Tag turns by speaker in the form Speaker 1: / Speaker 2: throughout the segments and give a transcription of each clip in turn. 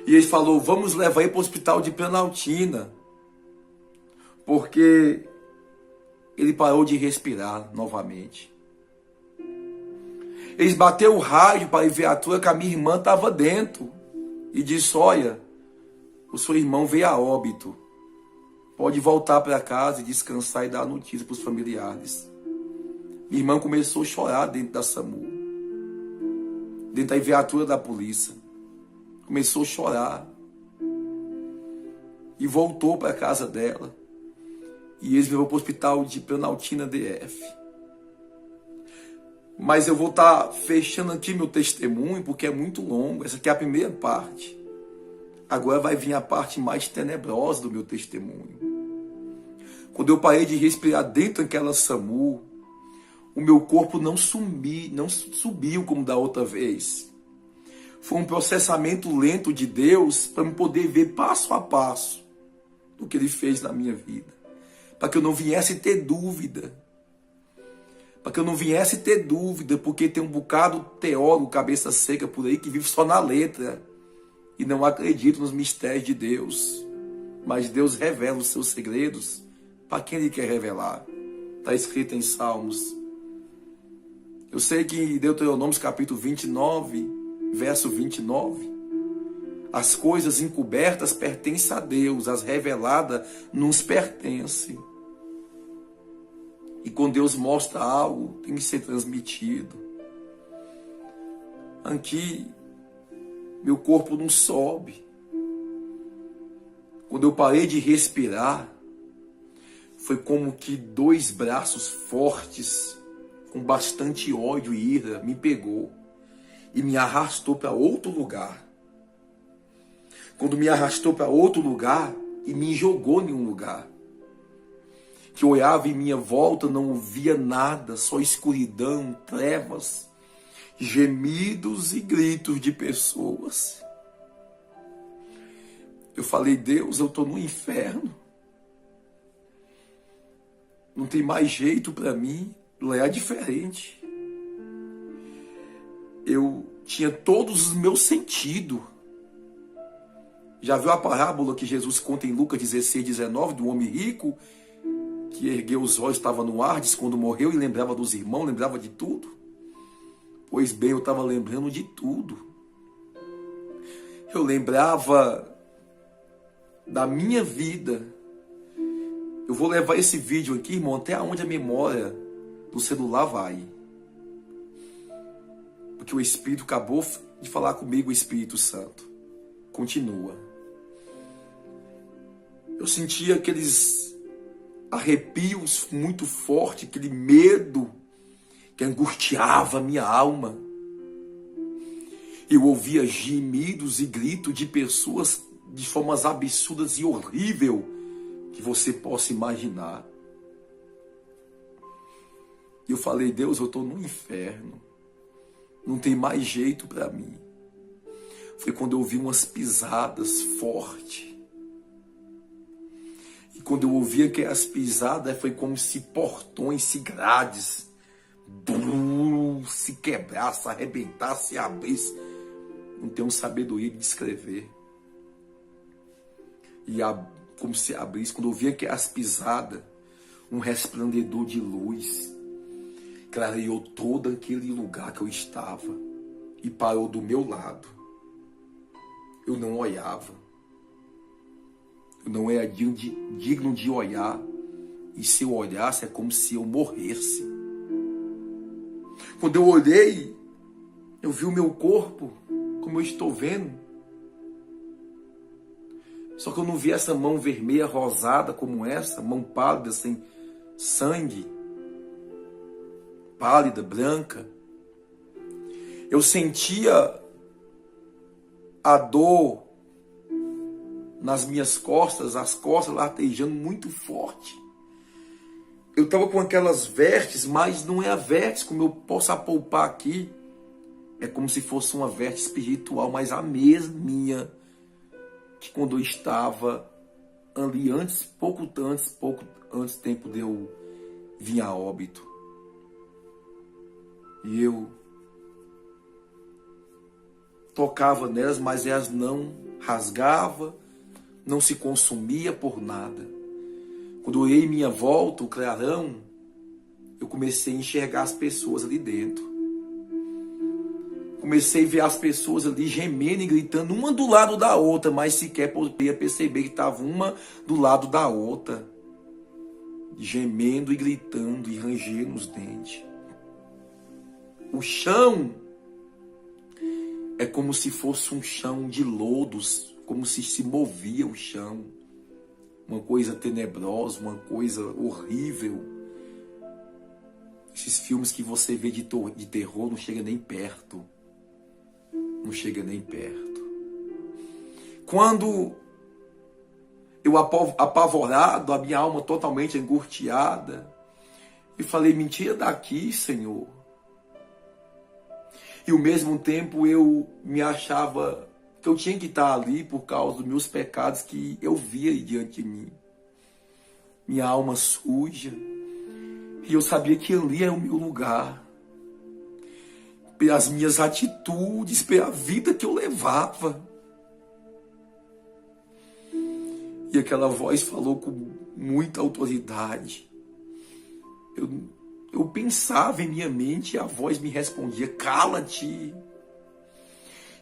Speaker 1: E ele falou, vamos levar ele para o hospital de Planaltina, porque ele parou de respirar novamente. Eles bateram o rádio para a viatura que a minha irmã estava dentro e disse, olha, o seu irmão veio a óbito. Pode voltar para casa e descansar e dar notícia para os familiares. Minha irmã começou a chorar dentro da SAMU, dentro da viatura da polícia. Começou a chorar. E voltou para a casa dela. E eles levou para o hospital de Planaltina DF. Mas eu vou estar fechando aqui meu testemunho, porque é muito longo. Essa aqui é a primeira parte. Agora vai vir a parte mais tenebrosa do meu testemunho. Quando eu parei de respirar dentro daquela SAMU, o meu corpo não subiu como da outra vez. Foi um processamento lento de Deus para eu poder ver passo a passo do que Ele fez na minha vida. Para que eu não viesse ter dúvida. Para que eu não viesse ter dúvida, porque tem um bocado teólogo, cabeça seca por aí, que vive só na letra e não acredita nos mistérios de Deus. Mas Deus revela os seus segredos para quem Ele quer revelar. Está escrito em Salmos. Eu sei que em Deuteronômio capítulo 29, verso 29, as coisas encobertas pertencem a Deus, as reveladas nos pertencem. E quando Deus mostra algo, tem que ser transmitido. Aqui, meu corpo não sobe. Quando eu parei de respirar, foi como que dois braços fortes, com bastante ódio e ira, me pegou e me arrastou para outro lugar. Quando me arrastou para outro lugar e me jogou em um lugar, que eu olhava em minha volta, não via nada, só escuridão, trevas, gemidos e gritos de pessoas. Eu falei, Deus, eu estou no inferno. Não tem mais jeito para mim, lá é diferente. Eu tinha todos os meus sentidos. Já viu a parábola que Jesus conta em Lucas 16, 19, do homem rico, que ergueu os olhos, estava no ar, disse quando morreu e lembrava dos irmãos, lembrava de tudo? Pois bem, eu estava lembrando de tudo. Eu lembrava da minha vida. Eu vou levar esse vídeo aqui, irmão, até onde a memória do celular vai. Porque o Espírito acabou de falar comigo, o Espírito Santo. Continua. Eu sentia aqueles arrepios muito fortes, aquele medo que angustiava a minha alma. Eu ouvia gemidos e gritos de pessoas de formas absurdas e horríveis que você possa imaginar. E eu falei, Deus, eu estou no inferno. Não tem mais jeito para mim. Foi quando eu ouvi umas pisadas fortes. E quando eu ouvi aquelas pisadas, foi como se portões, se grades, se quebrasse, arrebentasse, se abrisse. Não tenho sabedoria de descrever. E como se abrisse, quando eu ouvi aquelas pisadas, um resplendor de luz clareou todo aquele lugar que eu estava e parou do meu lado. Eu não olhava. Eu não era digno de olhar. E se eu olhasse, é como se eu morresse. Quando eu olhei, eu vi o meu corpo, como eu estou vendo. Só que eu não vi essa mão vermelha, rosada como essa, mão pálida, sem sangue. Pálida, branca. Eu sentia a dor nas minhas costas, as costas latejando muito forte. Eu estava com aquelas vestes, mas não é a veste como eu posso apalpar aqui. É como se fosse uma veste espiritual, mas a mesminha que quando eu estava ali pouco antes tempo de eu vir a óbito. E eu tocava nelas, mas elas não rasgava, não se consumia por nada. Quando eu olhei em minha volta, o clarão, eu comecei a enxergar as pessoas ali dentro. Comecei a ver as pessoas ali gemendo e gritando, uma do lado da outra, mas sequer podia perceber que estava uma do lado da outra. Gemendo e gritando e rangendo os dentes. O chão é como se fosse um chão de lodos, como se movia o chão. Uma coisa tenebrosa, uma coisa horrível. Esses filmes que você vê de terror não chega nem perto. Não chega nem perto. Quando eu apavorado, a minha alma totalmente angustiada, e falei, me tira daqui, Senhor. E ao mesmo tempo eu me achava que eu tinha que estar ali por causa dos meus pecados que eu via diante de mim. Minha alma suja. E eu sabia que ali era o meu lugar. Pelas minhas atitudes, pela vida que eu levava. E aquela voz falou com muita autoridade. Eu pensava em minha mente e a voz me respondia, cala-te.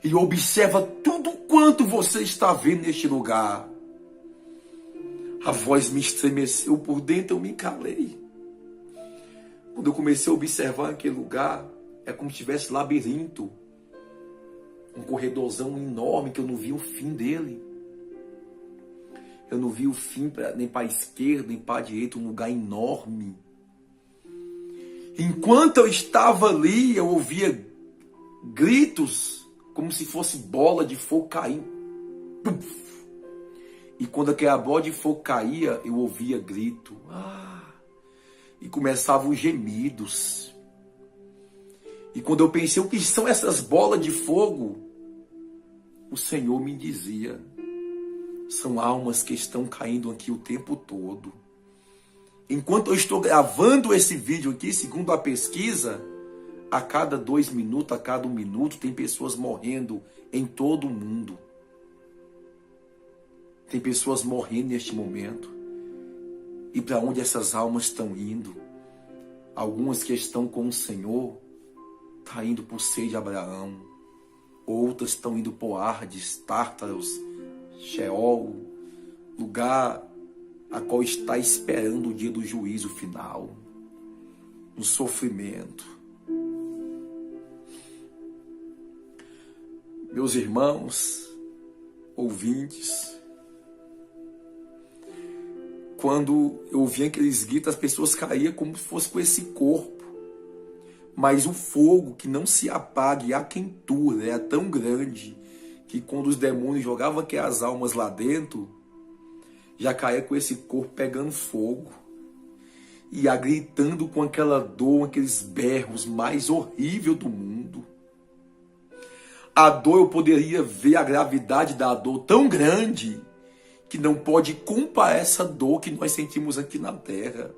Speaker 1: E observa tudo quanto você está vendo neste lugar. A voz me estremeceu por dentro, eu me calei. Quando eu comecei a observar aquele lugar, é como se tivesse labirinto. Um corredorzão enorme que eu não vi o fim dele. Eu não vi o fim nem para a esquerda, nem para a direita, um lugar enorme. Enquanto eu estava ali, eu ouvia gritos, como se fosse bola de fogo caindo. Puf! E quando aquela bola de fogo caía, eu ouvia grito. E começavam os gemidos. E quando eu pensei, o que são essas bolas de fogo? O Senhor me dizia, são almas que estão caindo aqui o tempo todo. Enquanto eu estou gravando esse vídeo aqui, segundo a pesquisa, a cada 2 minutos, a cada 1 minuto, tem pessoas morrendo em todo o mundo. Tem pessoas morrendo neste momento. E para onde essas almas estão indo? Algumas que estão com o Senhor, estão indo por Seio de Abraão. Outras estão indo por Hades, Tártaros, Sheol, lugar a qual está esperando o dia do juízo final, no sofrimento. Meus irmãos, ouvintes, quando eu ouvia aqueles gritos, as pessoas caíam como se fosse com esse corpo. Mas o fogo que não se apaga e a quentura é tão grande que quando os demônios jogavam aquelas almas lá dentro, já caía com esse corpo pegando fogo. E gritando com aquela dor, aqueles berros mais horríveis do mundo. A dor, eu poderia ver a gravidade da dor tão grande que não pode comparar essa dor que nós sentimos aqui na terra.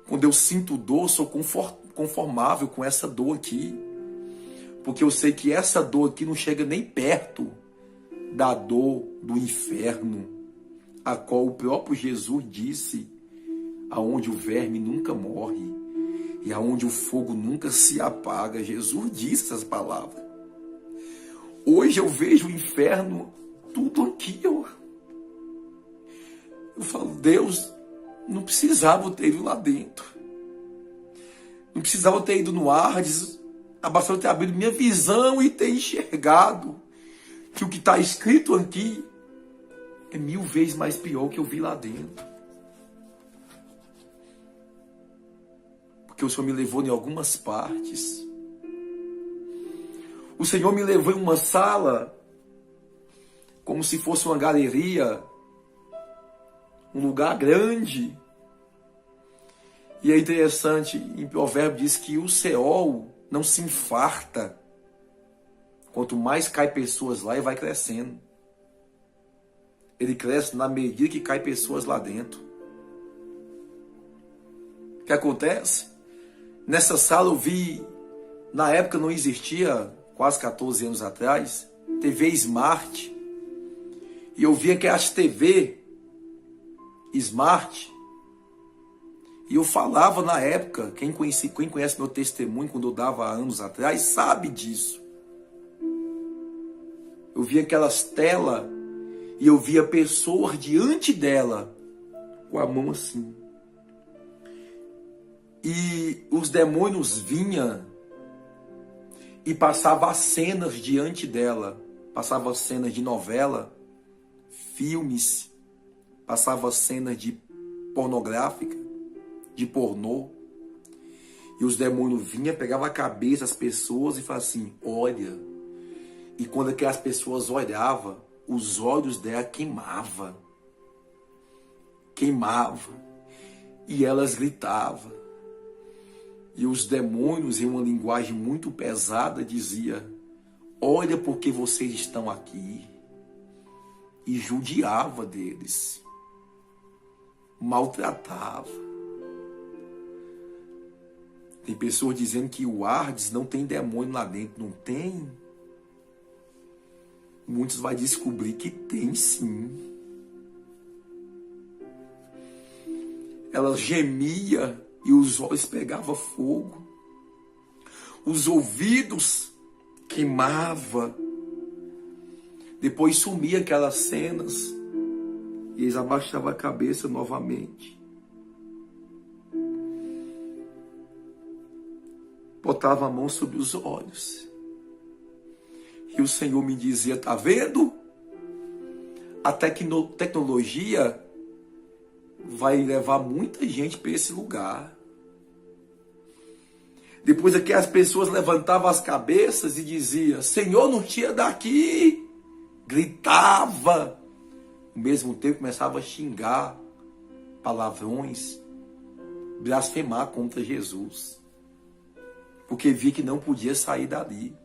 Speaker 1: Quando eu sinto dor, sou conformável com essa dor aqui. Porque eu sei que essa dor aqui não chega nem perto da dor do inferno, a qual o próprio Jesus disse, aonde o verme nunca morre e aonde o fogo nunca se apaga. Jesus disse essas palavras. Hoje eu vejo o inferno tudo aqui. Eu falo, Deus, não precisava ter ido lá dentro. Não precisava ter ido no Hades. Bastava ter abrido minha visão e ter enxergado que o que está escrito aqui é 1000 vezes mais pior que eu vi lá dentro. Porque o Senhor me levou em algumas partes. O Senhor me levou em uma sala como se fosse uma galeria, um lugar grande. E é interessante, em Provérbios diz que o Seol não se infarta. Quanto mais cai pessoas lá, ele vai crescendo. Ele cresce na medida que cai pessoas lá dentro. O que acontece? Nessa sala eu vi, na época não existia, quase 14 anos atrás, TV Smart. E eu via que as TV Smart, e eu falava na época, quem conhece meu testemunho quando eu dava anos atrás, sabe disso. Eu via aquelas telas e eu via pessoas diante dela com a mão assim. E os demônios vinham e passavam as cenas diante dela. Passavam cenas de novela, filmes, passavam cenas de pornográfica, de pornô. E os demônios vinham, pegavam a cabeça das pessoas e falavam assim, olha. E quando aquelas pessoas olhavam, os olhos dela queimavam. E elas gritavam. E os demônios, em uma linguagem muito pesada, dizia, olha porque vocês estão aqui. E judiava deles. Maltratava. Tem pessoas dizendo que o Hades não tem demônio lá dentro. Não tem. Muitos vão descobrir que tem sim. Ela gemia e os olhos pegavam fogo. Os ouvidos queimavam. Depois sumia aquelas cenas. E eles abaixavam a cabeça novamente. Botava a mão sobre os olhos. E o Senhor me dizia, tá vendo? A tecnologia vai levar muita gente para esse lugar. Depois aqui as pessoas levantavam as cabeças e diziam, Senhor, não tira daqui. Gritava. Ao mesmo tempo começava a xingar palavrões, blasfemar contra Jesus. Porque via que não podia sair dali.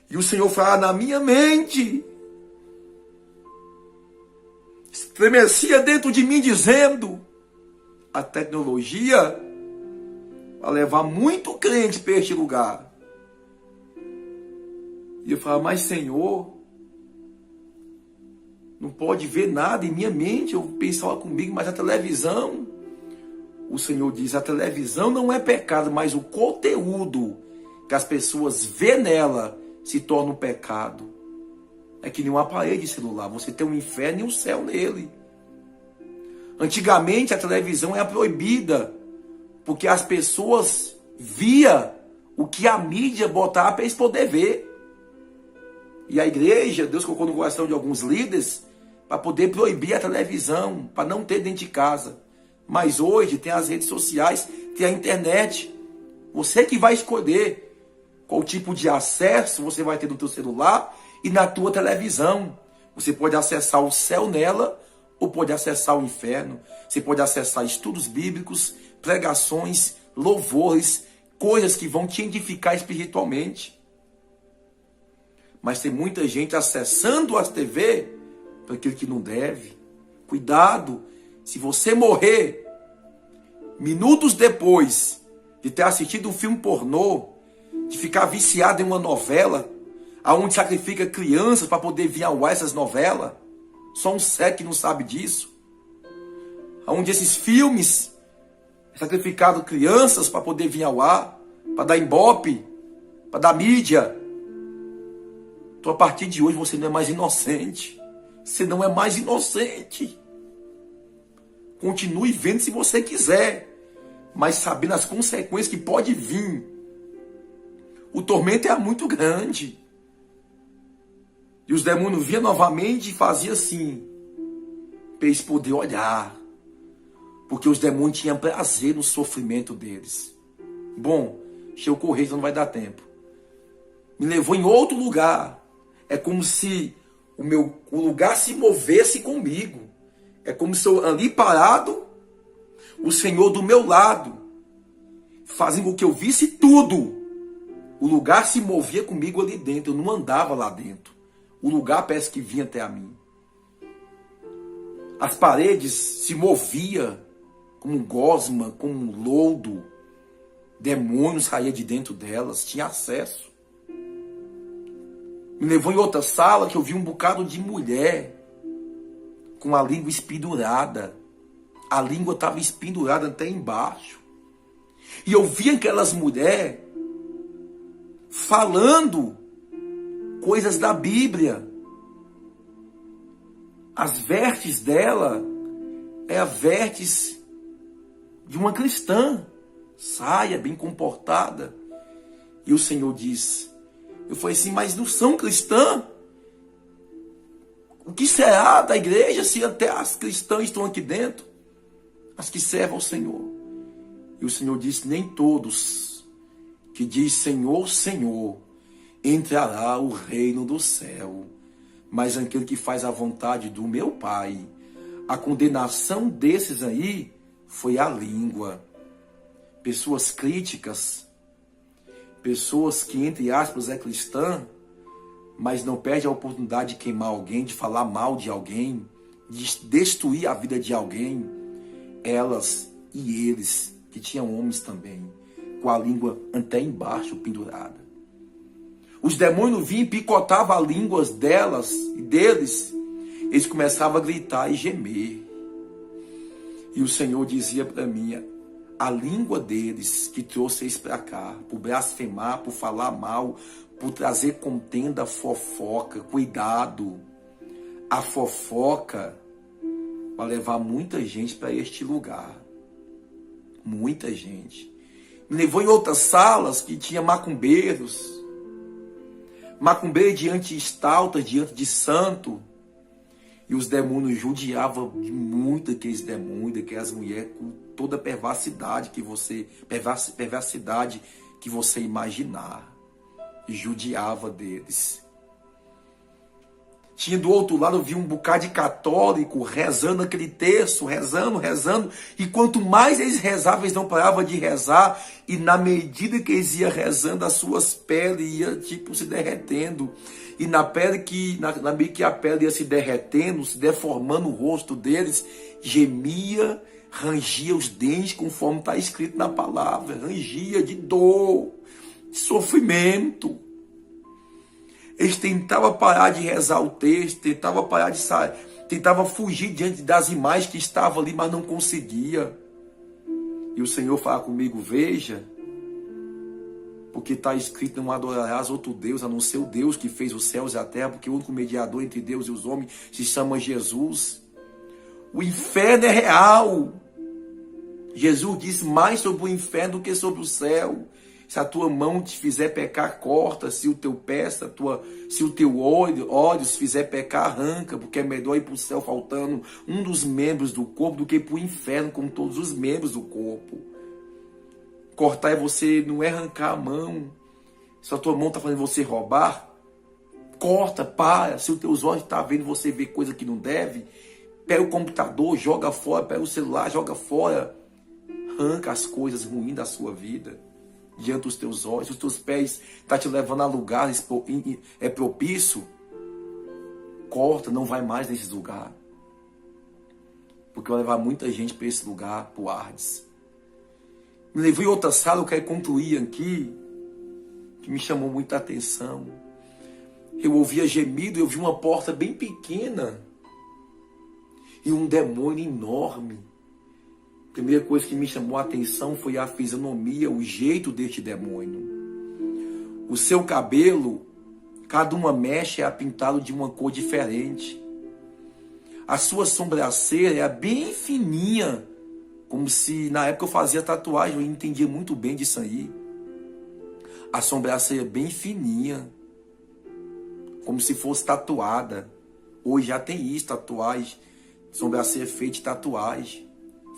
Speaker 1: E o Senhor falava na minha mente. Estremecia dentro de mim dizendo, a tecnologia vai levar muito crente para este lugar. E eu falava, mas Senhor, não pode ver nada em minha mente. Eu pensava comigo, mas a televisão, o Senhor diz, a televisão não é pecado, mas o conteúdo que as pessoas vê nela se torna um pecado. É que nem uma parede de celular. Você tem um inferno e um céu nele. Antigamente a televisão era proibida, porque as pessoas via o que a mídia botava para eles poderem ver. E a igreja, Deus colocou no coração de alguns líderes, para poder proibir a televisão, para não ter dentro de casa. Mas hoje tem as redes sociais, tem a internet. Você que vai escolher qual tipo de acesso você vai ter no teu celular e na tua televisão. Você pode acessar o céu nela ou pode acessar o inferno. Você pode acessar estudos bíblicos, pregações, louvores, coisas que vão te edificar espiritualmente. Mas tem muita gente acessando as TV para aquilo que não deve. Cuidado, se você morrer minutos depois de ter assistido um filme pornô, de ficar viciado em uma novela, aonde sacrifica crianças para poder vir ao ar essas novelas, só um cego que não sabe disso, aonde esses filmes sacrificado crianças para poder vir ao ar, para dar ibope, para dar mídia. Então a partir de hoje você não é mais inocente. Você não é mais inocente. Continue vendo se você quiser, mas sabendo as consequências que pode vir. O tormento é muito grande. E os demônios vinham novamente e faziam assim, para eles poderem olhar. Porque os demônios tinham prazer no sofrimento deles. Bom, deixa eu correr, não vai dar tempo. Me levou em outro lugar. É como se o lugar se movesse comigo. É como se eu ali parado, o Senhor do meu lado, fazendo com que eu visse tudo. O lugar se movia comigo ali dentro. Eu não andava lá dentro. O lugar parece que vinha até a mim. As paredes se moviam como gosma, como lodo. Demônios saíam de dentro delas. Tinha acesso. Me levou em outra sala que eu vi um bocado de mulher. com a língua espendurada. A língua estava espendurada até embaixo. E eu via aquelas mulheres falando coisas da Bíblia. As vestes dela é a vestes de uma cristã. Saia, bem comportada. E o Senhor diz, eu falei assim, mas não são cristãs? O que será da igreja se até as cristãs estão aqui dentro? As que servem ao Senhor. E o Senhor disse, nem todos que diz Senhor, Senhor, entrará o reino do céu, mas aquele que faz a vontade do meu Pai. A condenação desses aí foi a língua. Pessoas críticas, pessoas que, entre aspas, é cristã, mas não perde a oportunidade de queimar alguém, de falar mal de alguém, de destruir a vida de alguém. Elas e eles, que tinham homens também, com a língua até embaixo pendurada. Os demônios vinham e picotavam as línguas delas e deles. Eles começavam a gritar e gemer. E o Senhor dizia para mim, a língua deles que trouxe eles para cá, por blasfemar, por falar mal, por trazer contenda, fofoca, cuidado. A fofoca vai levar muita gente para este lugar. Muita gente. Me levou em outras salas que tinha macumbeiros. Macumbeiro diante de estaltas, diante de santo. E os demônios judiavam de muito aqueles demônios, daquelas mulheres com toda a perversidade que você imaginar. E judiava deles. Tinha do outro lado, eu vi um bocado de católico rezando aquele texto, rezando. E quanto mais eles rezavam, eles não paravam de rezar. E na medida que eles iam rezando, as suas peles iam tipo se derretendo. E na medida que a pele ia se derretendo, se deformando o rosto deles, gemia, rangia os dentes, conforme está escrito na palavra. Rangia de dor, de sofrimento. Eles tentavam parar de rezar o texto, tentavam parar de sair, tentavam fugir diante das imagens que estavam ali, mas não conseguia. E o Senhor fala comigo, veja, porque está escrito, não adorarás outro Deus, a não ser o Deus que fez os céus e a terra, porque o único mediador entre Deus e os homens se chama Jesus. O inferno é real. Jesus disse mais sobre o inferno do que sobre o céu. Se a tua mão te fizer pecar, corta. Se o teu pé, se o teu olho se fizer pecar, arranca. Porque é melhor ir para o céu faltando um dos membros do corpo do que para o inferno com todos os membros do corpo. Cortar é você, não é arrancar a mão. Se a tua mão está fazendo você roubar, corta, para. Se os teus olhos estão vendo você ver coisa que não deve, pega o computador, joga fora. Pega o celular, joga fora. Arranca as coisas ruins da sua vida diante dos teus olhos. Os teus pés estão te levando a lugares propício, corta, não vai mais nesse lugar. Porque vai levar muita gente para esse lugar, para o Hades. Me levou em outra sala, eu quero concluir aqui, que me chamou muita atenção. Eu ouvia gemido, eu vi uma porta bem pequena e um demônio enorme. A primeira coisa que me chamou a atenção foi a fisionomia, o jeito deste demônio. O seu cabelo, cada uma mecha é pintado de uma cor diferente. A sua sobrancelha é bem fininha, como se na época eu fazia tatuagem, eu entendia muito bem disso aí. A sobrancelha bem fininha, como se fosse tatuada. Hoje já tem isso, tatuagem, sobrancelha feita de tatuagem.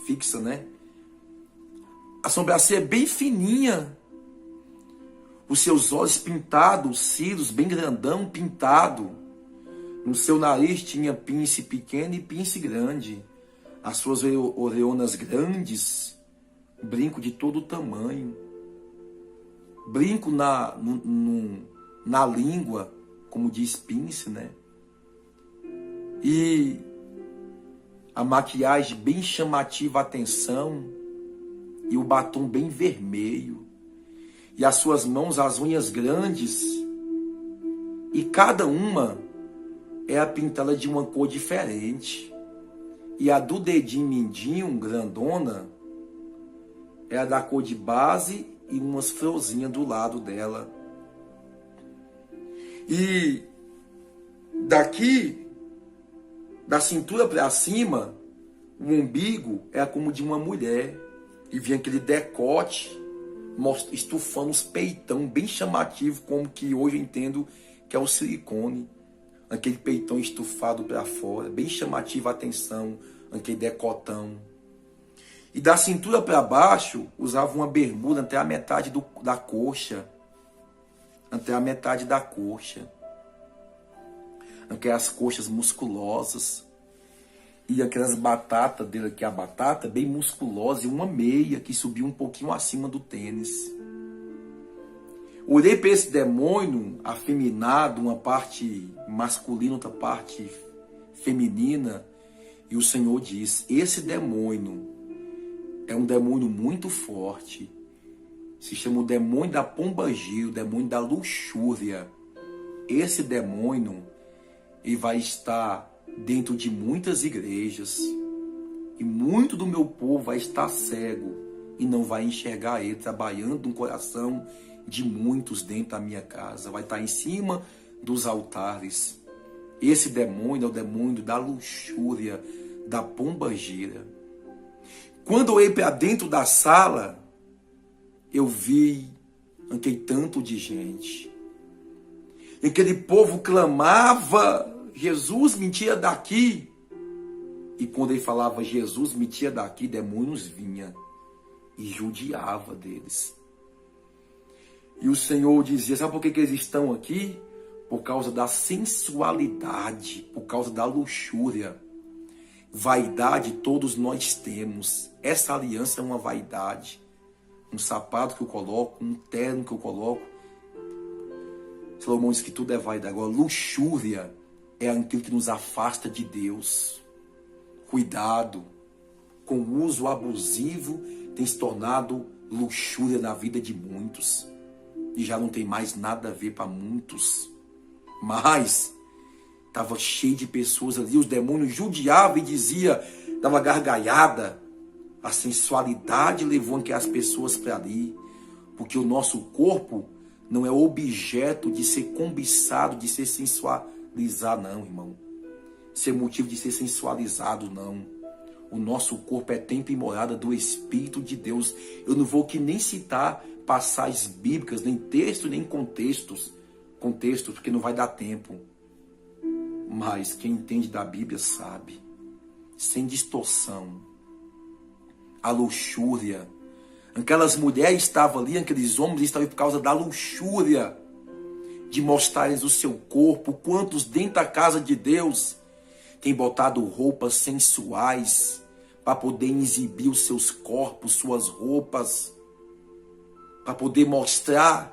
Speaker 1: Fixa, né? A sobrancelha é bem fininha. Os seus olhos pintados, os cílios bem grandão, pintado. No seu nariz tinha pince pequeno e pince grande. As suas orelhas grandes, brinco de todo tamanho. Brinco na língua, como diz pince, né? E a maquiagem bem chamativa, a atenção, e o batom bem vermelho, e as suas mãos, as unhas grandes, e cada uma é a pintada de uma cor diferente. E a do dedinho mindinho, grandona, é a da cor de base e umas florzinhas do lado dela. E daqui, da cintura para cima, o umbigo é como de uma mulher. E vinha aquele decote, estufando os peitão, bem chamativo, como que hoje eu entendo que é o silicone. Aquele peitão estufado para fora, bem chamativo a atenção, aquele decotão. E da cintura para baixo, usava uma bermuda até a metade da coxa. Até a metade da coxa. Aquelas coxas musculosas. E aquelas batatas dele aqui, a batata bem musculosa, e uma meia que subia um pouquinho acima do tênis. Olhei para esse demônio afeminado, uma parte masculina, outra parte feminina, e o Senhor diz: esse demônio é um demônio muito forte. Se chama o demônio da pombagira, o demônio da luxúria. Esse demônio, ele vai estar dentro de muitas igrejas, e muito do meu povo vai estar cego e não vai enxergar ele trabalhando no coração de muitos dentro da minha casa. Vai estar em cima dos altares. Esse demônio é o demônio da luxúria, da pombagira. Quando eu ia para dentro da sala, eu vi aquele tanto de gente. E aquele povo clamava: Jesus, me tira daqui. E quando ele falava Jesus, me tira daqui, demônios vinha e judiava deles. E o Senhor dizia: sabe por que eles estão aqui? Por causa da sensualidade, por causa da luxúria. Vaidade todos nós temos. Essa aliança é uma vaidade. Um sapato que eu coloco, um terno que eu coloco. Salomão diz que tudo é vaidade. Agora, luxúria é aquilo que nos afasta de Deus. Cuidado. Com o uso abusivo tem se tornado luxúria na vida de muitos. E já não tem mais nada a ver para muitos. Mas estava cheio de pessoas ali. Os demônios judiavam e dizia, dava gargalhada. A sensualidade levou aquelas pessoas para ali. Porque o nosso corpo não é objeto de ser cobiçado, de ser sensualizado, não, irmão. Ser motivo de ser sensualizado, não. O nosso corpo é templo e morada do Espírito de Deus. Eu não vou aqui nem citar passagens bíblicas, nem textos, nem contextos, porque não vai dar tempo. Mas quem entende da Bíblia sabe, sem distorção, a luxúria. Aquelas mulheres estavam ali, aqueles homens estavam por causa da luxúria, de mostrarem o seu corpo. Quantos dentro da casa de Deus têm botado roupas sensuais para poder exibir os seus corpos, suas roupas, para poder mostrar?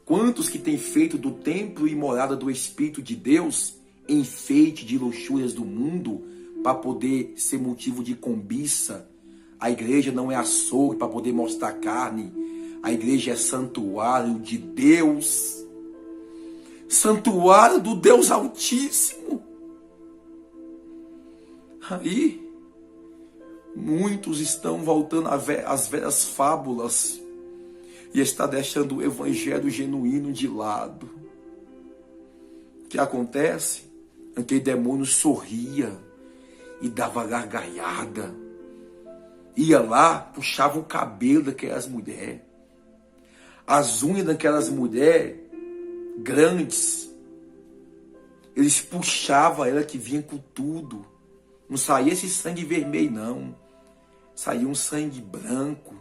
Speaker 1: Quantos que têm feito do templo e morada do Espírito de Deus enfeite de luxúrias do mundo para poder ser motivo de cobiça? A igreja não é açougue para poder mostrar carne. A igreja é santuário de Deus. Santuário do Deus Altíssimo. Aí, muitos estão voltando às velhas fábulas e está deixando o evangelho genuíno de lado. O que acontece? Aquele demônio sorria e dava gargalhada. Ia lá, puxava o cabelo daquelas mulheres. As unhas daquelas mulheres grandes. Eles puxavam ela que vinha com tudo. Não saía esse sangue vermelho, não. Saía um sangue branco,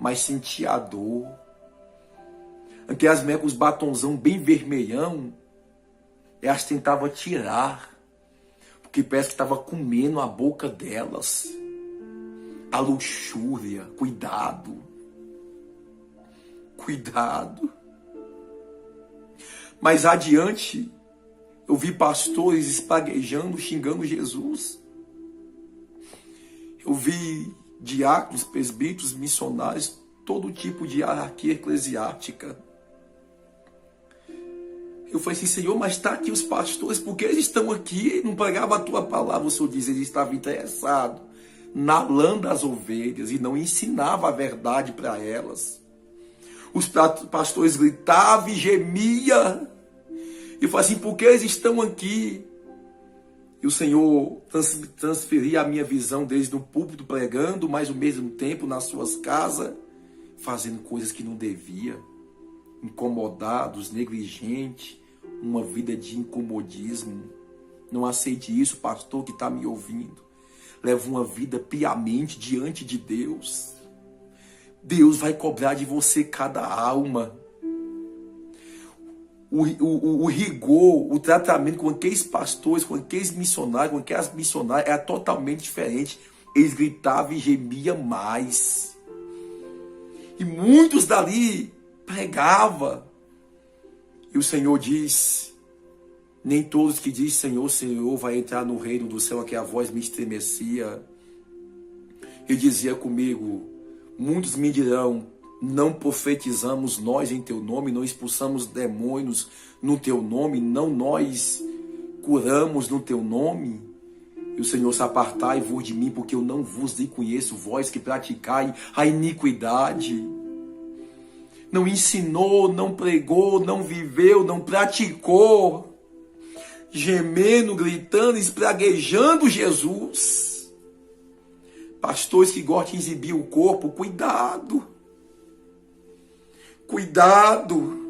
Speaker 1: mas sentia a dor. Aquelas mulheres com os batonzão bem vermelhão, elas tentavam tirar, porque parece que estava comendo a boca delas. A luxúria, cuidado. Cuidado. Mais adiante, eu vi pastores espaguejando, xingando Jesus. Eu vi diáconos, presbíteros, missionários, todo tipo de hierarquia eclesiástica. Eu falei assim, Senhor, mas está aqui os pastores, porque eles estão aqui, não pregava a tua palavra. O Senhor diz, ele estava interessado na lã das ovelhas e não ensinava a verdade para elas. Os pastores gritavam e gemiam. E eu falei assim, por que eles estão aqui? E o Senhor transferia a minha visão desde o púlpito pregando, mas ao mesmo tempo nas suas casas, fazendo coisas que não devia, incomodados, negligentes, uma vida de incomodismo. Não aceite isso, pastor que está me ouvindo. Leve uma vida piamente diante de Deus. Deus vai cobrar de você cada alma. O rigor, o tratamento com aqueles pastores, com aqueles missionários, com aquelas missionárias era totalmente diferente. Eles gritavam e gemiam mais. E muitos dali pregavam. E o Senhor diz, nem todos que dizem Senhor, Senhor, vai entrar no reino do céu, que a voz me estremecia. Ele dizia comigo, muitos me dirão, não profetizamos nós em teu nome, não expulsamos demônios no teu nome, não nós curamos no teu nome. E o Senhor se apartai-vos de mim, porque eu não vos conheço, vós que praticai a iniquidade. Não ensinou, não pregou, não viveu, não praticou, gemendo, gritando, espraguejando Jesus. Pastores que gostam de exibir o corpo, cuidado. Cuidado.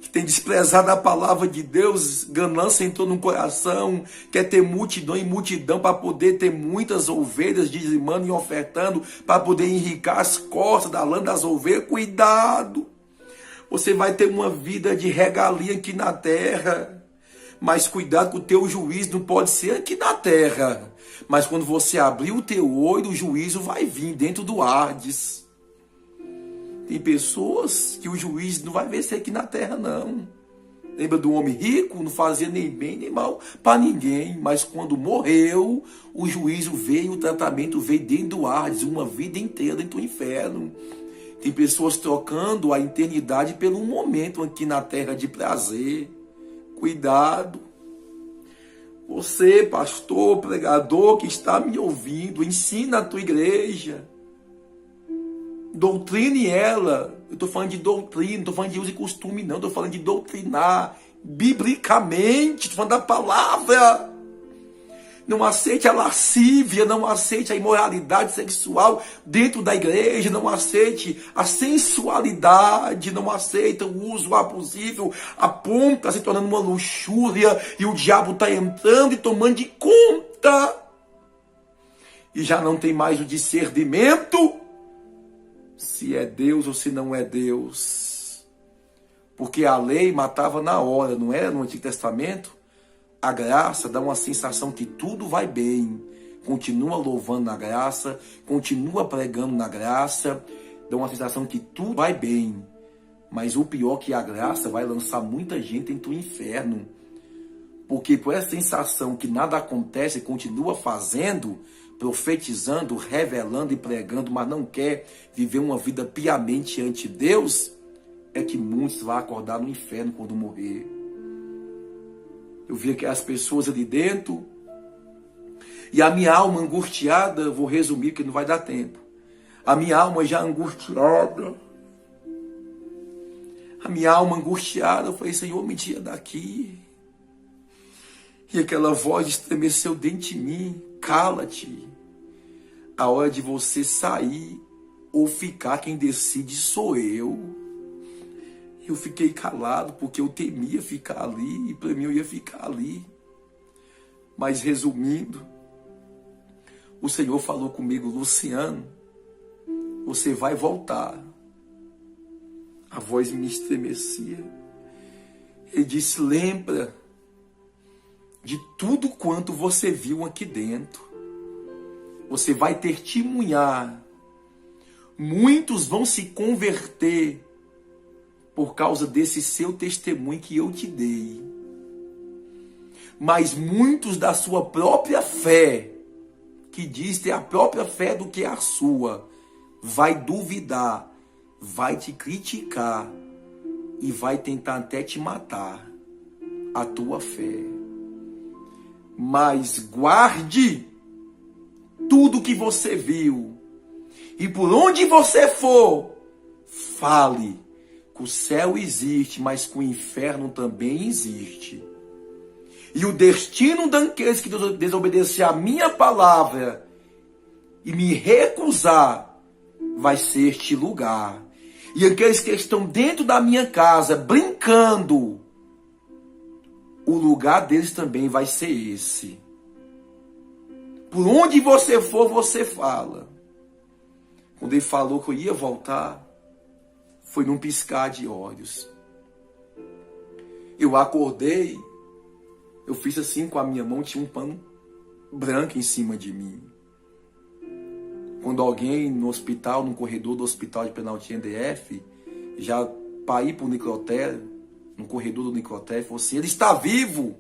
Speaker 1: Que tem desprezado a palavra de Deus, ganância entrou no coração, quer ter multidão e multidão para poder ter muitas ovelhas dizimando e ofertando, para poder enricar as costas da lã das ovelhas. Cuidado. Você vai ter uma vida de regalia aqui na terra, mas cuidado que o teu juízo não pode ser aqui na terra. Mas quando você abrir o teu olho, o juízo vai vir dentro do Hades. Tem pessoas que o juízo não vai vencer aqui na terra, não. Lembra do homem rico? Não fazia nem bem nem mal para ninguém. Mas quando morreu, o juízo veio, o tratamento veio dentro do Hades. Uma vida inteira dentro do inferno. Tem pessoas trocando a eternidade pelo momento aqui na terra de prazer. Cuidado. Você, pastor, pregador que está me ouvindo, ensina a tua igreja. Doutrine ela. Eu estou falando de doutrina, não estou falando de uso e costume, não. Estou falando de doutrinar biblicamente. Estou falando da palavra. Não aceite a lascívia, não aceite a imoralidade sexual dentro da igreja, não aceite a sensualidade, não aceite o uso abusivo, a ponto está se tornando uma luxúria e o diabo está entrando e tomando de conta. E já não tem mais o discernimento se é Deus ou se não é Deus. Porque a lei matava na hora, não era no Antigo Testamento? A graça dá uma sensação que tudo vai bem. Continua louvando na graça, continua pregando na graça, dá uma sensação que tudo vai bem. Mas o pior é que a graça vai lançar muita gente dentro do inferno. Porque por essa sensação que nada acontece, continua fazendo, profetizando, revelando e pregando, mas não quer viver uma vida piamente ante Deus, é que muitos vão acordar no inferno quando morrer. Eu vi aquelas pessoas ali dentro, e a minha alma angustiada, eu vou resumir porque não vai dar tempo. A minha alma já angustiada, eu falei, Senhor, me tira daqui. E aquela voz estremeceu dentro de mim, cala-te. A hora de você sair ou ficar, quem decide sou eu. Eu fiquei calado porque eu temia ficar ali e para mim eu ia ficar ali. Mas resumindo, o Senhor falou comigo, Luciano, você vai voltar. A voz me estremecia. Ele disse, lembra de tudo quanto você viu aqui dentro. Você vai testemunhar. Muitos vão se converter por causa desse seu testemunho que eu te dei. Mas muitos da sua própria fé, que diz ter a própria fé do que a sua, vai duvidar, vai te criticar, e vai tentar até te matar, a tua fé. Mas guarde tudo que você viu. E por onde você for, fale que o céu existe, mas que o inferno também existe. E o destino daqueles que desobedecer a minha palavra e me recusar vai ser este lugar. E aqueles que estão dentro da minha casa brincando, o lugar deles também vai ser esse. Por onde você for, você fala. Quando ele falou que eu ia voltar, foi num piscar de olhos. Eu acordei, eu fiz assim com a minha mão, tinha um pano branco em cima de mim. Quando alguém no hospital, no corredor do hospital de Planaltina DF, já para ir para o necrotério, no corredor do necrotério, falou assim, ele está vivo!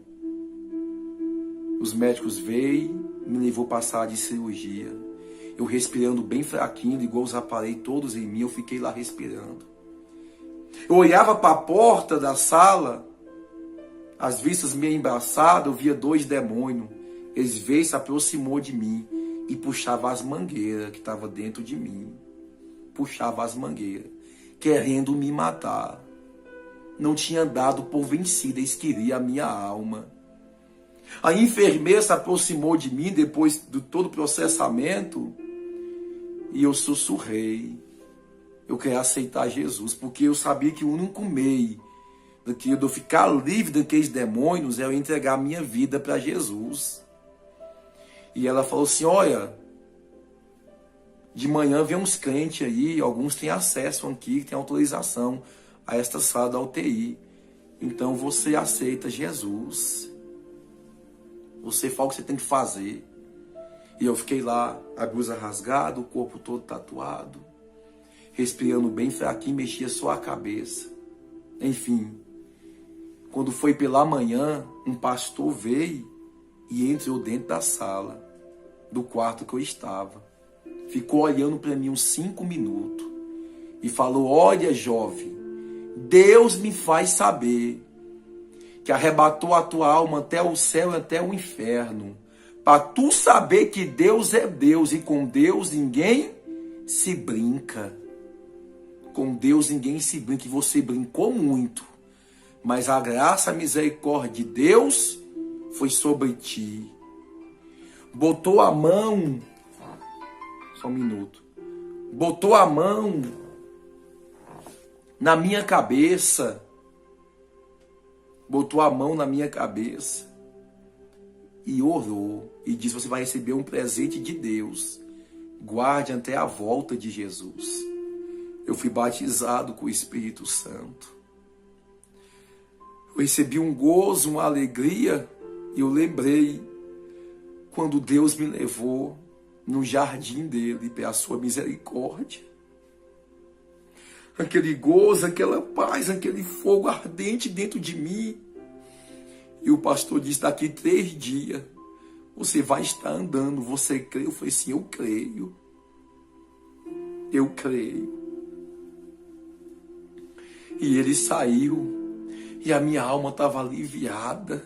Speaker 1: Os médicos veio, me levou para a sala de cirurgia. Eu respirando bem fraquinho, igual os aparelhos todos em mim, eu fiquei lá respirando. Eu olhava para a porta da sala, as vistas meio embaçadas, eu via 2 demônios. Eles veio, se aproximou de mim e puxava as mangueiras que estavam dentro de mim. Puxava as mangueiras, querendo me matar. Não tinha dado por vencida, eles queriam a minha alma. A enfermeira se aproximou de mim depois de todo o processamento e eu sussurrei. Eu queria aceitar Jesus, porque eu sabia que o único meio de eu ficar livre daqueles demônios é eu entregar a minha vida para Jesus. E ela falou assim, olha, de manhã vem uns crentes aí, alguns têm acesso aqui, têm autorização a esta sala da UTI. Então você aceita Jesus. Você fala o que você tem que fazer. E eu fiquei lá, a blusa rasgada, o corpo todo tatuado, respirando bem fraquinho, mexia só a cabeça. Enfim, quando foi pela manhã, um pastor veio e entrou dentro da sala, do quarto que eu estava. Ficou olhando para mim uns 5 minutos e falou, olha jovem, Deus me faz saber que arrebatou a tua alma até o céu e até o inferno, para tu saber que Deus é Deus e com Deus ninguém se brinca. Com Deus ninguém se brinca, e você brincou muito, mas a graça, a misericórdia de Deus foi sobre ti. Botou a mão, só um minuto, botou a mão na minha cabeça, botou a mão na minha cabeça e orou e disse, você vai receber um presente de Deus, guarde até a volta de Jesus. Eu fui batizado com o Espírito Santo. Eu recebi um gozo, uma alegria, e eu lembrei quando Deus me levou no jardim dele, pela sua misericórdia. Aquele gozo, aquela paz, aquele fogo ardente dentro de mim. E o pastor disse, daqui 3 dias, você vai estar andando, você crê? Eu falei assim, eu creio. Eu creio. E ele saiu, e a minha alma estava aliviada.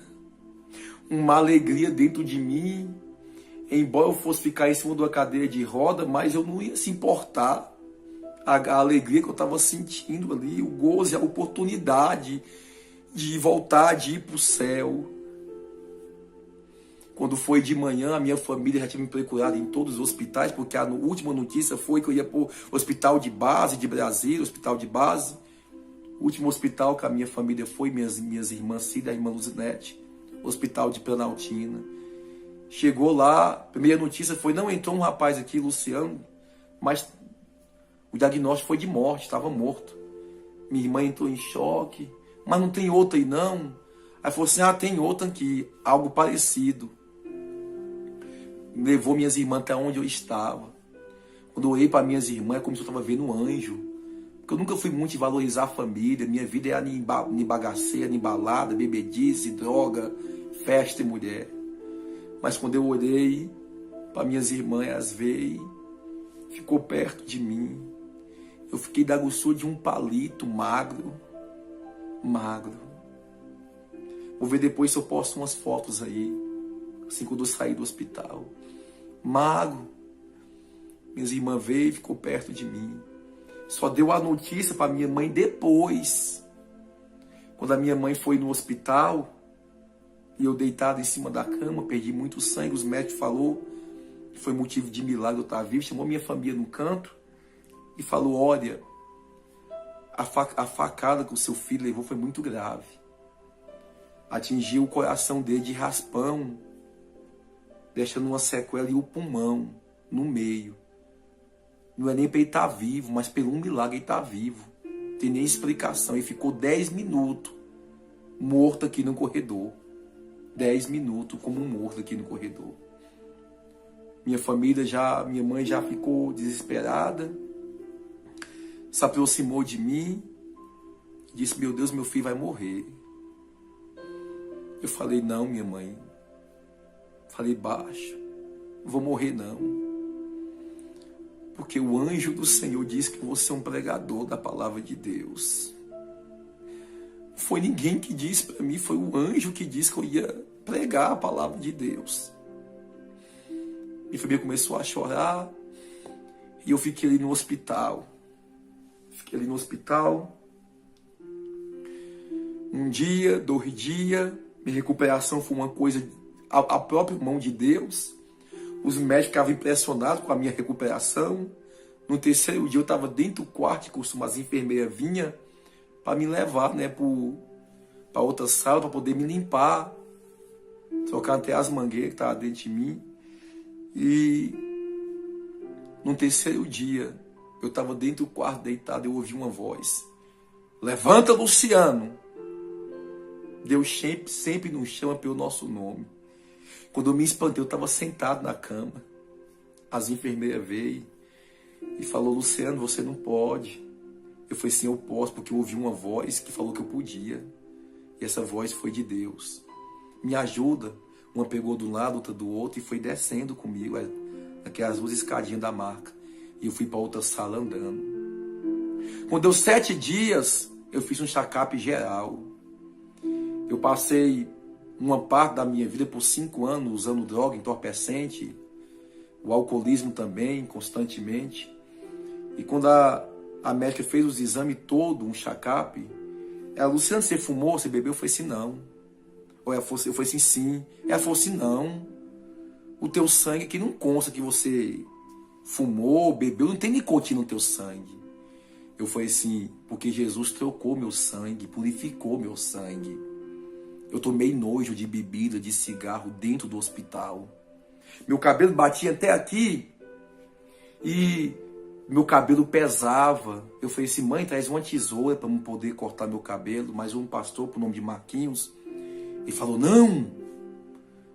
Speaker 1: Uma alegria dentro de mim. Embora eu fosse ficar em cima de uma cadeira de roda, mas eu não ia se importar. A alegria que eu estava sentindo ali, o gozo e a oportunidade de voltar, de ir para o céu. Quando foi de manhã, a minha família já tinha me procurado em todos os hospitais, porque a última notícia foi que eu ia para o hospital de base de Brasília, hospital de base. O último hospital que a minha família foi, minhas irmãs Cida e a irmã Luzinete, hospital de Planaltina. Chegou lá, a primeira notícia foi, não, entrou um rapaz aqui, Luciano, mas o diagnóstico foi de morte, estava morto. Minha irmã entrou em choque, mas não tem outra aí não. Aí falou assim, tem outra aqui, algo parecido. Levou minhas irmãs até onde eu estava. Quando eu olhei para minhas irmãs, é como se eu estava vendo um anjo. Porque eu nunca fui muito de valorizar a família, minha vida era em bagaceira, em balada, bebedice, droga, festa e mulher. Mas quando eu olhei para minhas irmãs, elas veio, ficou perto de mim. Eu fiquei da grossura de um palito magro. magro. Vou ver depois se eu posto umas fotos aí, assim quando eu saí do hospital. Magro. Minhas irmãs veio e ficou perto de mim. Só deu a notícia para minha mãe depois. Quando a minha mãe foi no hospital, e eu deitado em cima da cama, perdi muito sangue, os médicos falaram que foi motivo de milagre eu estar vivo, chamou minha família no canto e falou, olha, a facada que o seu filho levou foi muito grave. Atingiu o coração dele de raspão, deixando uma sequela e o pulmão no meio. Não é nem para ele estar vivo, mas pelo um milagre ele está vivo. Não tem nem explicação. Ele ficou 10 minutos morto aqui no corredor. 10 minutos como um morto aqui no corredor. Minha mãe já ficou desesperada. Se aproximou de mim. Disse, meu Deus, meu filho vai morrer. Eu falei, não, minha mãe. Falei baixo. Não vou morrer, não. Porque o anjo do Senhor disse que você é um pregador da palavra de Deus. Não foi ninguém que disse para mim, foi o anjo que disse que eu ia pregar a palavra de Deus. Minha família começou a chorar e eu fiquei ali no hospital. Um dia, 2 dias, minha recuperação foi uma coisa, a própria mão de Deus. Os médicos ficavam impressionados com a minha recuperação. No 3º dia eu estava dentro do quarto, que as enfermeiras vinham para me levar, né, para outra sala, para poder me limpar. Trocar até as mangueiras que estavam dentro de mim. E no 3º dia, eu estava dentro do quarto deitado e eu ouvi uma voz. Levanta, Luciano. Deus sempre nos chama pelo nosso nome. Quando eu me espantei, eu estava sentado na cama. As enfermeiras veio e falou, Luciano, você não pode. Eu falei, sim, eu posso, porque eu ouvi uma voz que falou que eu podia. E essa voz foi de Deus. Me ajuda. Uma pegou de um lado, outra do outro e foi descendo comigo, aquelas 2 escadinhas da marca. E eu fui para outra sala andando. Quando deu 7 dias, eu fiz um check-up geral. Eu passei uma parte da minha vida por 5 anos usando droga entorpecente, o alcoolismo também, constantemente. E quando a médica fez os exames todos, um check-up, ela, Luciano, você fumou, você bebeu? Eu falei assim, não. Ou eu falei assim, sim. Ela falou assim, não. O teu sangue aqui não consta que você fumou, bebeu, não tem nicotina no teu sangue. Eu falei assim, porque Jesus trocou meu sangue, purificou meu sangue. Eu tomei nojo de bebida, de cigarro dentro do hospital. Meu cabelo batia até aqui e meu cabelo pesava. Eu falei assim, mãe, traz uma tesoura para eu poder cortar meu cabelo. Mas um pastor, por nome de Marquinhos, ele falou, não,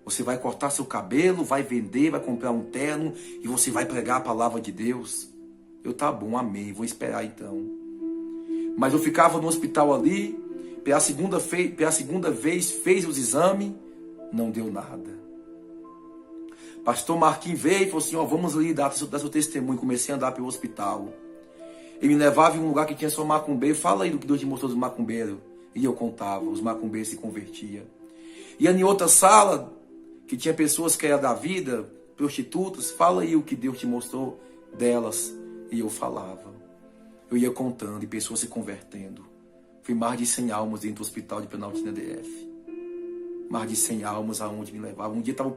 Speaker 1: você vai cortar seu cabelo, vai vender, vai comprar um terno e você vai pregar a palavra de Deus. Eu, tá bom, amém, vou esperar então. Mas eu ficava no hospital ali, pela segunda vez fez os exames, não deu nada. Pastor Marquinhos veio e falou assim, ó, vamos ali dar seu testemunho. Comecei a andar pelo hospital. Ele me levava em um lugar que tinha só macumbeiro. Fala aí do que Deus te mostrou dos macumbeiros. E eu contava, os macumbeiros se convertiam. E em outra sala, que tinha pessoas que eram da vida, prostitutas, fala aí o que Deus te mostrou delas. E eu falava. Eu ia contando e pessoas se convertendo. Fui mais de 100 almas dentro do hospital de Planaltina DF. Mais de 100 almas aonde me levavam. Um dia estava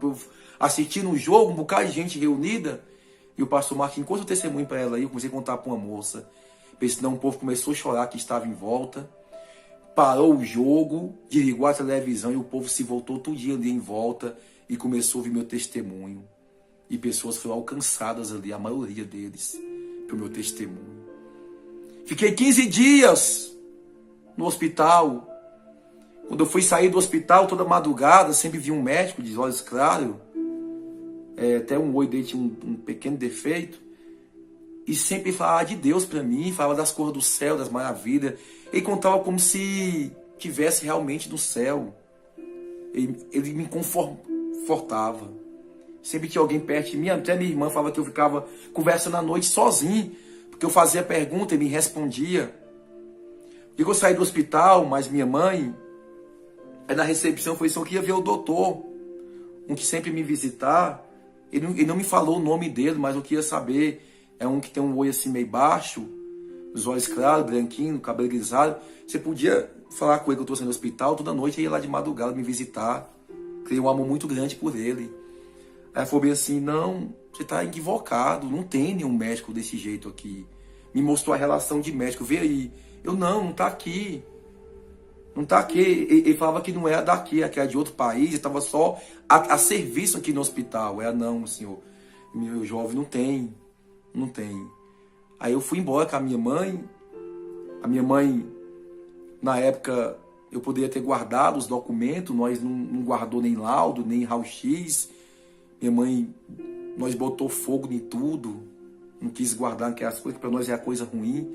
Speaker 1: assistindo um jogo, um bocado de gente reunida. E o pastor Marquinhos, enquanto eu testemunho para ela aí, eu comecei a contar para uma moça. Senão o povo começou a chorar que estava em volta. Parou o jogo, desligou a televisão e o povo se voltou todo dia ali em volta e começou a ouvir meu testemunho. E pessoas foram alcançadas ali, a maioria deles, pelo meu testemunho. Fiquei 15 dias no hospital. Quando eu fui sair do hospital toda madrugada, sempre vi um médico de olhos claros. Até um olho dele tinha um pequeno defeito. E sempre falava de Deus para mim, falava das cores do céu, das maravilhas. Ele contava como se estivesse realmente no céu. Ele me confortava. Sempre tinha alguém perto de mim, até minha irmã falava que eu ficava conversando à noite sozinho, porque eu fazia pergunta e me respondia. E quando eu saí do hospital, mas minha mãe, aí na recepção foi só que ia ver o doutor, um que sempre me visitar. Ele não me falou o nome dele, mas eu queria saber. É um que tem um olho assim meio baixo, os olhos claros, branquinho, cabelo grisalho. Você podia falar com ele que eu estou saindo do hospital, toda noite eu ia lá de madrugada me visitar. Criei um amor muito grande por ele. Aí ela falou bem assim, não, você está equivocado, não tem nenhum médico desse jeito aqui. Me mostrou a relação de médico, vê aí. Eu, não está aqui. Não está aqui. Ele falava que não era daqui, que era de outro país, estava só a serviço aqui no hospital. Ela, não, senhor, meu jovem, não tem. Não tem. Aí eu fui embora com a minha mãe. A minha mãe, na época, eu poderia ter guardado os documentos, nós não guardou nem laudo, nem raio-x. Minha mãe, nós botou fogo em tudo, não quis guardar aquelas coisas, que para nós é a coisa ruim.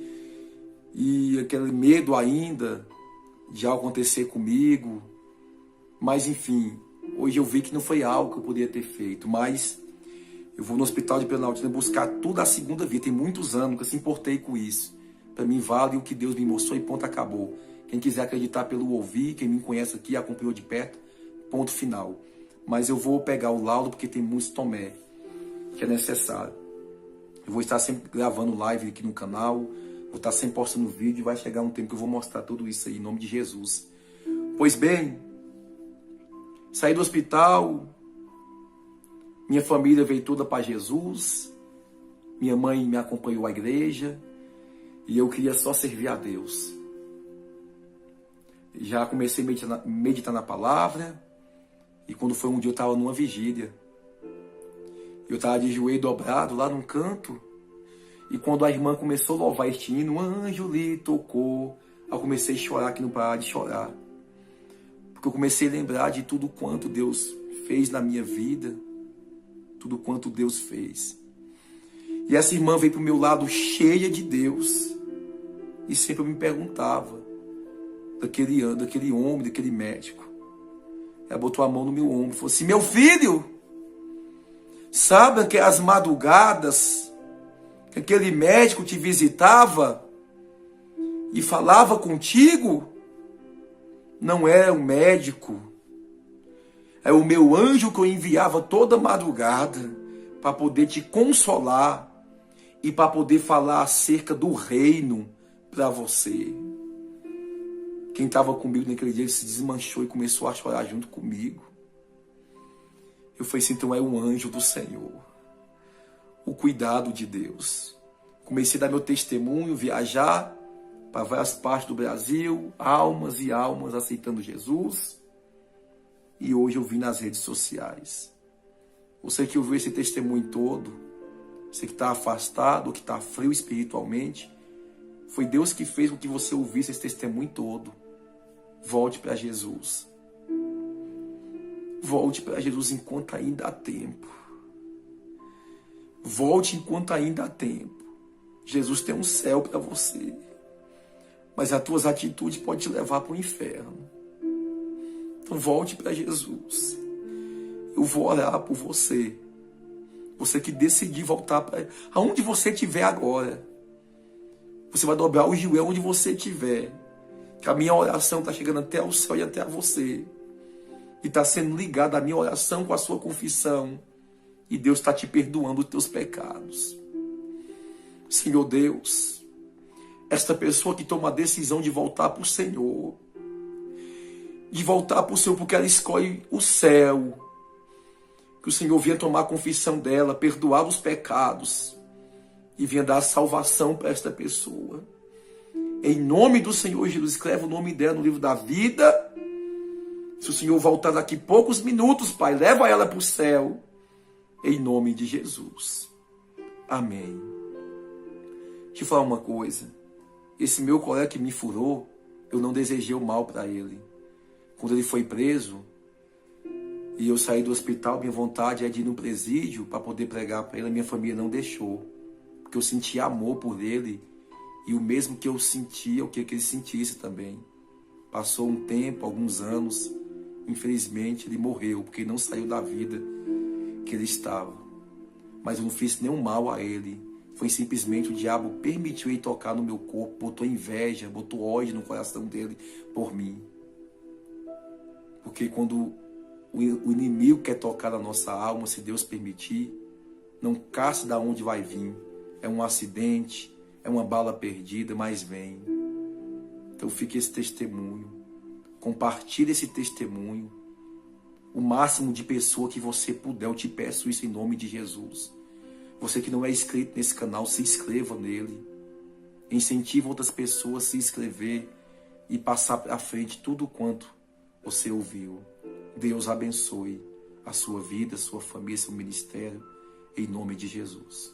Speaker 1: E aquele medo ainda de algo acontecer comigo. Mas enfim, hoje eu vi que não foi algo que eu poderia ter feito, mas eu vou no hospital de Planaltina buscar tudo a segunda via. Tem muitos anos que eu se importei com isso. Para mim vale o que Deus me mostrou e ponto, acabou. Quem quiser acreditar pelo ouvir, quem me conhece aqui, acompanhou de perto, ponto final. Mas eu vou pegar o laudo porque tem muitos tomé que é necessário. Eu vou estar sempre gravando live aqui no canal, vou estar sempre postando vídeo e vai chegar um tempo que eu vou mostrar tudo isso aí em nome de Jesus. Pois bem, saí do hospital, minha família veio toda para Jesus, minha mãe me acompanhou à igreja e eu queria só servir a Deus. Já comecei a meditar na palavra e quando foi um dia eu estava numa vigília. Eu estava de joelho dobrado lá num canto e quando a irmã começou a louvar este hino, um anjo lhe tocou, eu comecei a chorar que não parava de chorar. Porque eu comecei a lembrar de tudo quanto Deus fez na minha vida, tudo quanto Deus fez. E essa irmã veio para o meu lado cheia de Deus e sempre me perguntava daquele homem, daquele médico. Ela botou a mão no meu ombro e falou assim, meu filho, sabe que as madrugadas que aquele médico te visitava e falava contigo? Não era um médico, é o meu anjo que eu enviava toda madrugada para poder te consolar e para poder falar acerca do reino para você. Quem estava comigo naquele dia, ele se desmanchou e começou a chorar junto comigo. Eu falei assim, então é um anjo do Senhor. O cuidado de Deus. Comecei a dar meu testemunho, viajar para várias partes do Brasil, almas e almas aceitando Jesus. E hoje eu vim nas redes sociais. Você que ouviu esse testemunho todo, você que está afastado, que está frio espiritualmente, foi Deus que fez com que você ouvisse esse testemunho todo. Volte para Jesus. Volte para Jesus enquanto ainda há tempo. Volte enquanto ainda há tempo. Jesus tem um céu para você. Mas as tuas atitudes podem te levar para o inferno. Então volte para Jesus. Eu vou orar por você. Você que decidir voltar para... Aonde você estiver agora. Você vai dobrar o joelho onde você estiver. Que a minha oração está chegando até o céu e até você. E está sendo ligada a minha oração com a sua confissão. E Deus está te perdoando os teus pecados. Senhor Deus, esta pessoa que toma a decisão de voltar para o Senhor, de voltar para o Senhor porque ela escolhe o céu, que o Senhor venha tomar a confissão dela, perdoar os pecados e venha dar salvação para esta pessoa. Em nome do Senhor Jesus, escreve o nome dela no livro da vida. Se o Senhor voltar daqui poucos minutos, Pai, leva ela para o céu. Em nome de Jesus. Amém. Deixa eu falar uma coisa. Esse meu colega que me furou, eu não desejei o mal para ele. Quando ele foi preso, e eu saí do hospital, minha vontade é de ir no presídio para poder pregar para ele. A minha família não deixou. Porque eu sentia amor por ele. E o mesmo que eu sentia, eu queria que ele sentisse também. Passou um tempo, alguns anos. Infelizmente, ele morreu, porque não saiu da vida que ele estava. Mas eu não fiz nenhum mal a ele. Foi simplesmente o diabo permitiu ele tocar no meu corpo, botou inveja, botou ódio no coração dele por mim. Porque quando o inimigo quer tocar na nossa alma, se Deus permitir, não caça de onde vai vir. É um acidente, é uma bala perdida, mas vem. Então fique esse testemunho. Compartilhe esse testemunho. O máximo de pessoa que você puder, eu te peço isso em nome de Jesus. Você que não é inscrito nesse canal, se inscreva nele. Incentive outras pessoas a se inscrever e passar à frente tudo quanto você ouviu. Deus abençoe a sua vida, a sua família, seu ministério, em nome de Jesus.